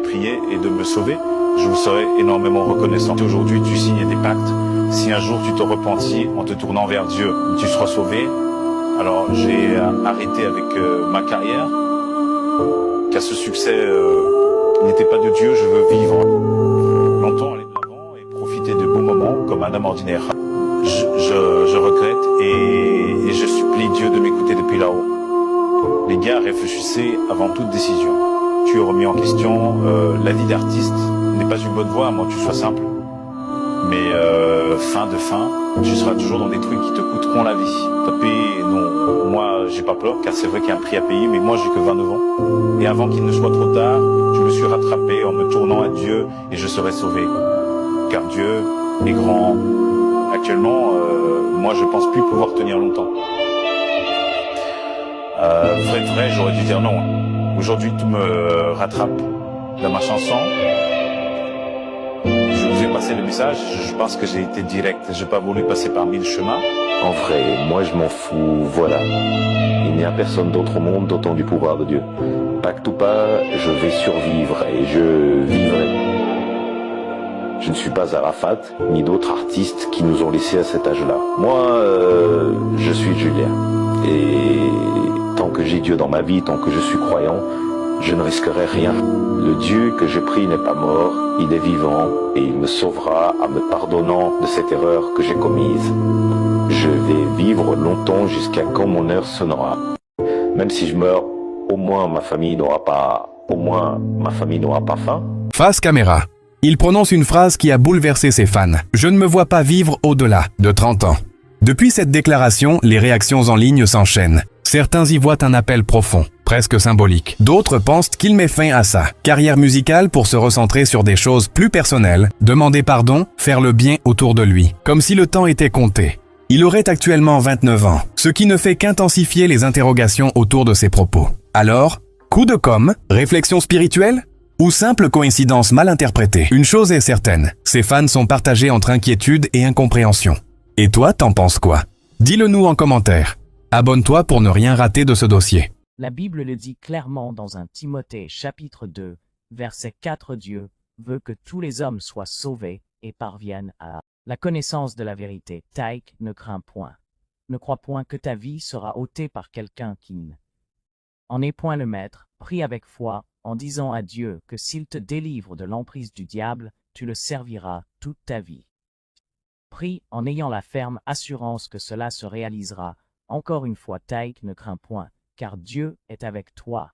prié et de me sauver, je vous serai énormément reconnaissant. Aujourd'hui, tu signes des pactes. Si un jour tu te repentis en te tournant vers Dieu, tu seras sauvé. Alors j'ai arrêté avec ma carrière, car ce succès n'était pas de Dieu. Je veux vivre longtemps, aller de l'avant et profiter de beaux moments comme un homme ordinaire. Je regrette et je supplie Dieu de m'écouter depuis là-haut. Les gars, réfléchissez avant toute décision. Tu es remis en question, la vie d'artiste n'est pas une bonne voie, à moins que tu sois simple. Mais fin de fin, tu seras toujours dans des trucs qui te coûteront la vie. Taper, non, moi j'ai pas peur, car c'est vrai qu'il y a un prix à payer, mais moi j'ai que 29 ans. Et avant qu'il ne soit trop tard, je me suis rattrapé en me tournant à Dieu et je serai sauvé. Car Dieu est grand. Actuellement, moi je pense plus pouvoir tenir longtemps. Vrai, j'aurais dû dire non. Aujourd'hui, tout me rattrape dans ma chanson. Je vous ai passé le message, je pense que j'ai été direct. J'ai pas voulu passer par 1000 chemins. En vrai, moi je m'en fous, voilà. Il n'y a personne d'autre au monde d'autant du pouvoir de Dieu. Pacte ou pas, je vais survivre et je vivrai. Je ne suis pas Arafat, ni d'autres artistes qui nous ont laissés à cet âge-là. Moi, je suis Julien. Et tant que j'ai Dieu dans ma vie, tant que je suis croyant, je ne risquerai rien. Le Dieu que je prie n'est pas mort, il est vivant et il me sauvera en me pardonnant de cette erreur que j'ai commise. Je vais vivre longtemps jusqu'à quand mon heure sonnera. Même si je meurs, au moins ma famille n'aura pas faim. Face caméra. Il prononce une phrase qui a bouleversé ses fans. « Je ne me vois pas vivre au-delà de 30 ans ». Depuis cette déclaration, les réactions en ligne s'enchaînent. Certains y voient un appel profond, presque symbolique. D'autres pensent qu'il met fin à sa carrière musicale pour se recentrer sur des choses plus personnelles, demander pardon, faire le bien autour de lui, comme si le temps était compté. Il aurait actuellement 29 ans, ce qui ne fait qu'intensifier les interrogations autour de ses propos. Alors, coup de com', réflexion spirituelle ? Ou simple coïncidence mal interprétée? Une chose est certaine, ses fans sont partagés entre inquiétude et incompréhension. Et toi, t'en penses quoi? Dis-le nous en commentaire. Abonne-toi pour ne rien rater de ce dossier. La Bible le dit clairement dans 1 Timothée chapitre 2, verset 4. Dieu veut que tous les hommes soient sauvés et parviennent à la connaissance de la vérité. Taïk, ne crains point. Ne crois point que ta vie sera ôtée par quelqu'un qui n'en est point le maître. Prie avec foi, en disant à Dieu que s'il te délivre de l'emprise du diable, tu le serviras toute ta vie. Prie en ayant la ferme assurance que cela se réalisera. Encore une fois, Taïk, ne crains point, car Dieu est avec toi.